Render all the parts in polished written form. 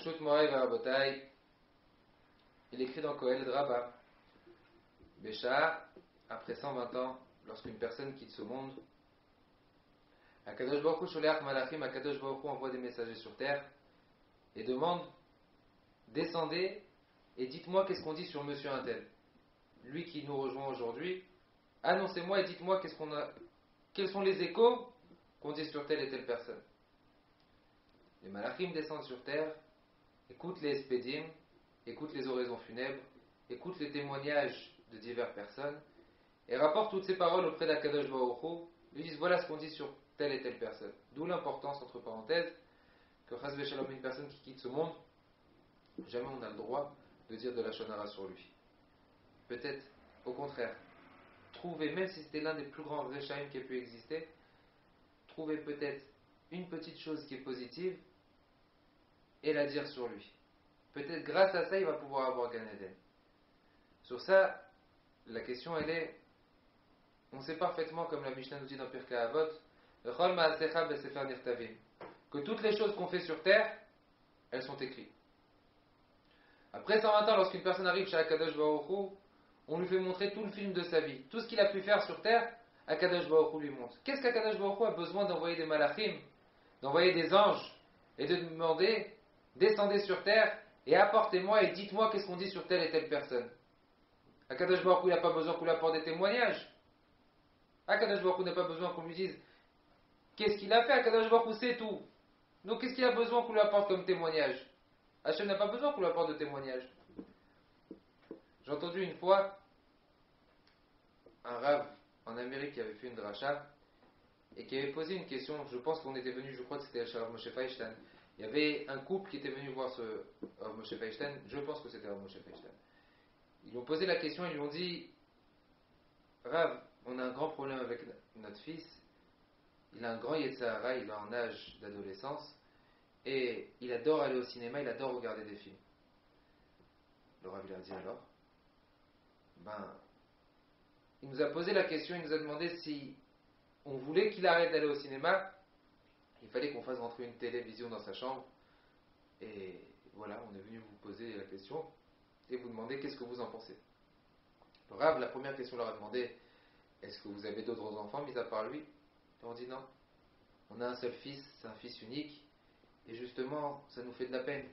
Bershut Moray Varabotai, il écrit dans Kohelet Rabbah, Bécha, après 120 ans, lorsqu'une personne quitte ce monde, Akadosh Baruch Hu Sholeach Malachim, Akadosh Baruch Hu envoie des messagers sur terre et demande, descendez et dites-moi qu'est-ce qu'on dit sur monsieur Intel. Lui qui nous rejoint aujourd'hui, annoncez-moi et dites-moi quels sont les échos qu'on dit sur telle et telle personne. Les Malachim descendent sur terre, écoutent les Espédim, écoutent les oraisons funèbres, écoutent les témoignages de diverses personnes et rapportent toutes ces paroles auprès d'Akadosh Baruch Hu, lui disent voilà ce qu'on dit sur telle et telle personne. D'où l'importance, entre parenthèses, que Chas v'Shalom, une personne qui quitte ce monde, jamais on a le droit de dire de la shonara sur lui. Peut-être, au contraire, trouver, même si c'était l'un des plus grands Rechaim qui a pu exister, trouver peut-être une petite chose qui est positive et la dire sur lui. Peut-être grâce à ça, il va pouvoir avoir Gan Eden. Sur ça, la question elle est, on sait parfaitement, comme la Mishnah nous dit dans Pirkei Avot, que toutes les choses qu'on fait sur terre, elles sont écrites. Après 120 ans, lorsqu'une personne arrive chez Akadosh Baruch Hu, on lui fait montrer tout le film de sa vie. Tout ce qu'il a pu faire sur terre, Akadosh Baruch Hu lui montre. Qu'est-ce qu'Akadosh Baruch Hu a besoin d'envoyer des malachim, d'envoyer des anges, et de demander, descendez sur terre, et apportez-moi et dites-moi qu'est-ce qu'on dit sur telle et telle personne. Akadosh Baruch Hu n'a pas besoin qu'on lui apporte des témoignages. Akadosh Baruch Hu n'a pas besoin qu'on lui dise qu'est-ce qu'il a fait. Akadosh Baruch Hu sait tout. Donc qu'est-ce qu'il a besoin qu'on lui apporte comme témoignage? Hachem n'a pas besoin qu'on lui apporte de témoignage. J'ai entendu une fois un rav en Amérique qui avait fait une dracha et qui avait posé une question. Je pense qu'on était venu, je crois que c'était chez Rav Moshe Feinstein. Il y avait un couple qui était venu voir ce Rav Moshe Feinstein. Je pense que c'était Rav Moshe Feinstein. Ils lui ont posé la question, ils lui ont dit Rav, on a un grand problème avec notre fils. Il a un grand Yetzer Hara, il est en âge d'adolescence et il adore aller au cinéma, il adore regarder des films. Le Rav il a dit alors il nous a posé la question, il nous a demandé si on voulait qu'il arrête d'aller au cinéma, il fallait qu'on fasse rentrer une télévision dans sa chambre. Et voilà, on est venu vous poser la question et vous demander qu'est-ce que vous en pensez. Le Rav, la première question leur a demandé est-ce que vous avez d'autres enfants mis à part lui? Et on dit non. On a un seul fils, c'est un fils unique, et justement, ça nous fait de la peine.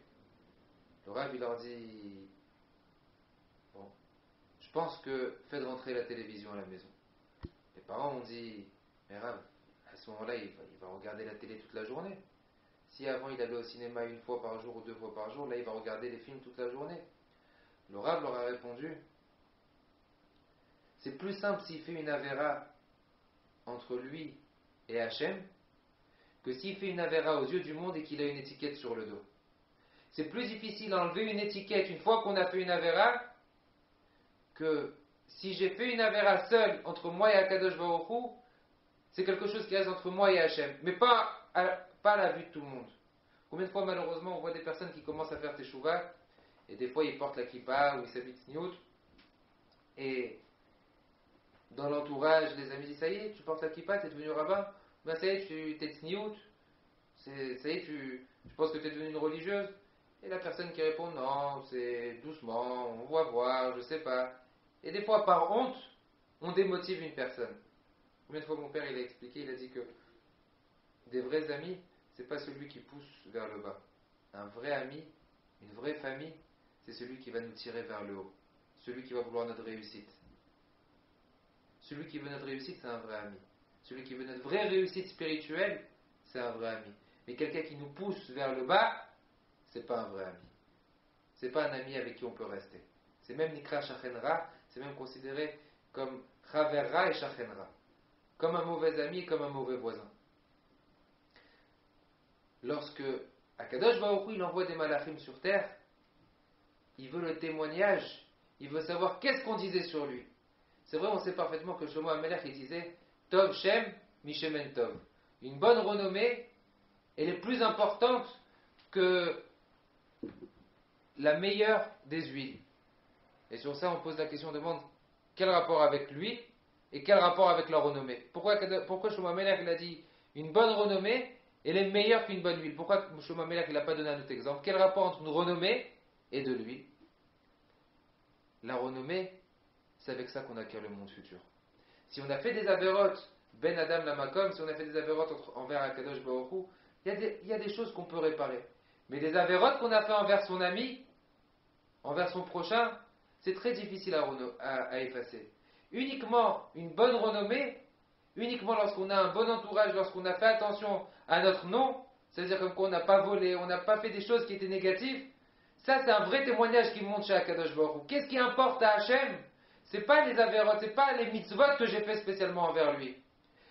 Le Rav, il leur dit bon, je pense que faites rentrer la télévision à la maison. Les parents ont dit mais Rav, à ce moment-là, il va regarder la télé toute la journée. Si avant il allait au cinéma une fois par jour ou 2 fois par jour, là il va regarder les films toute la journée. Le Rav leur a répondu c'est plus simple s'il fait une avéra entre lui et Hachem que s'il fait une avéra aux yeux du monde et qu'il a une étiquette sur le dos. C'est plus difficile d'enlever une étiquette une fois qu'on a fait une avéra que si j'ai fait une avéra seule entre moi et Akadosh Baruch Hu, c'est quelque chose qui reste entre moi et Hachem, mais pas à la vue de tout le monde. Combien de fois malheureusement on voit des personnes qui commencent à faire teshuva et des fois ils portent la kippa ou ils s'habitent tzniout et dans l'entourage les amis disent ça y est tu portes la kippa, tu es devenu rabbin, ben ça y est tu es tzniout, ça y est je pense que tu es devenue une religieuse. Et la personne qui répond non, c'est doucement, on va voir, je sais pas. Et des fois par honte on démotive une personne. Combien de fois mon père il a expliqué, il a dit que des vrais amis, c'est pas celui qui pousse vers le bas. Un vrai ami, une vraie famille, c'est celui qui va nous tirer vers le haut. Celui qui va vouloir notre réussite. Celui qui veut notre réussite, c'est un vrai ami. Celui qui veut notre vraie réussite spirituelle, c'est un vrai ami. Mais quelqu'un qui nous pousse vers le bas, c'est pas un vrai ami. C'est pas un ami avec qui on peut rester. C'est même Nikra Shachenra, c'est même considéré comme Chaverra et Shachenra. Comme un mauvais ami et comme un mauvais voisin. Lorsque Akadosh Baruch Hu il envoie des malachim sur terre, il veut le témoignage, il veut savoir qu'est-ce qu'on disait sur lui. C'est vrai, on sait parfaitement que Shlomo HaMelech il disait Tov Shem Mishemen Tov. Une bonne renommée, elle est plus importante que la meilleure des huiles. Et sur ça, on pose la question, on demande quel rapport avec l'huile et quel rapport avec la renommée. Pourquoi Shlomo HaMelech il a dit une bonne renommée Elle est meilleure qu'une bonne huile. Pourquoi Shlomo Amelach n'a pas donné un autre exemple? Quel rapport entre une renommée et de l'huile? La renommée, c'est avec ça qu'on acquiert le monde futur. Si on a fait des avérotes, Ben Adam Lamakom, si on a fait des avérotes envers Akadosh Baruch Hu, il y a des choses qu'on peut réparer. Mais des avérotes qu'on a fait envers son ami, envers son prochain, c'est très difficile à effacer. Uniquement une bonne renommée, uniquement lorsqu'on a un bon entourage, lorsqu'on a fait attention à notre nom, c'est-à-dire comme qu'on n'a pas volé, on n'a pas fait des choses qui étaient négatives, ça c'est un vrai témoignage qui monte chez Akadosh Baruch Hu. Qu'est-ce qui importe à Hachem? C'est pas les avérotes, c'est pas les mitzvot que j'ai fait spécialement envers lui.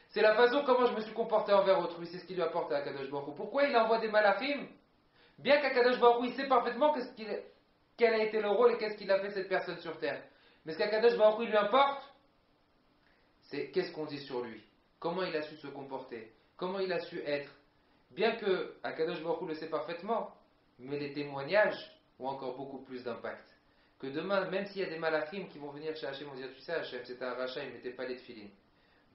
C'est la façon comment je me suis comporté envers autrui, c'est ce qui lui apporte à Akadosh Baruch Hu. Pourquoi il envoie des malachim? Bien qu'Akadosh Baruch Hu, il sait parfaitement quel a été le rôle et qu'est-ce qu'il a fait cette personne sur terre. Mais ce qu'Akadosh Baruch Hu il lui importe, c'est qu'est-ce qu'on dit sur lui, comment il a su se comporter, comment il a su être. Bien que Akadosh Baruch Hu le sait parfaitement, mais les témoignages ont encore beaucoup plus d'impact. Que demain, même s'il y a des malachim qui vont venir chez Hachem, vont dire, tu sais Hachem, c'était un rachat, il ne mettait pas les tefilines.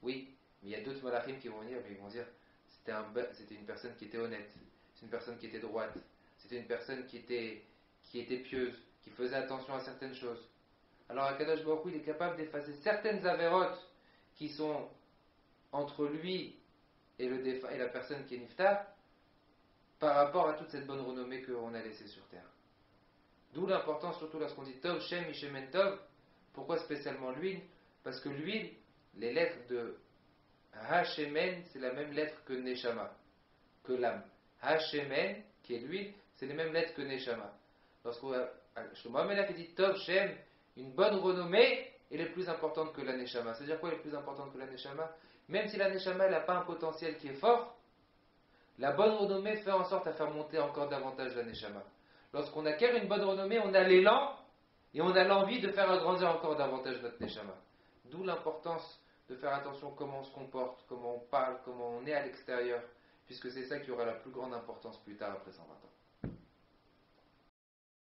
Oui, mais il y a d'autres malachim qui vont venir, mais ils vont dire, c'était une personne qui était honnête, c'est une personne qui était droite, c'était une personne qui était pieuse, qui faisait attention à certaines choses. Alors Akadosh Baruch Hu, il est capable d'effacer certaines avérotes qui sont entre lui et la personne qui est niftar, par rapport à toute cette bonne renommée qu'on a laissée sur terre. D'où l'importance, surtout lorsqu'on dit Tov, Shem, Ishemen Tov. Pourquoi spécialement l'huile? Parce que l'huile, les lettres de Hashemen, c'est la même lettre que Neshama, que l'âme. Hashemen, qui est l'huile, c'est les mêmes lettres que Neshama. Lorsqu'on Shlomo Amelach dit Tov, Shem, une bonne renommée, elle est plus importante que la Neshama. C'est-à-dire quoi elle est plus importante que la Neshama? Même si la Neshama n'a pas un potentiel qui est fort, la bonne renommée fait en sorte à faire monter encore davantage la Neshama. Lorsqu'on acquiert une bonne renommée, on a l'élan et on a l'envie de faire agrandir encore davantage notre Neshama. D'où l'importance de faire attention comment on se comporte, comment on parle, comment on est à l'extérieur, puisque c'est ça qui aura la plus grande importance plus tard après 120 ans.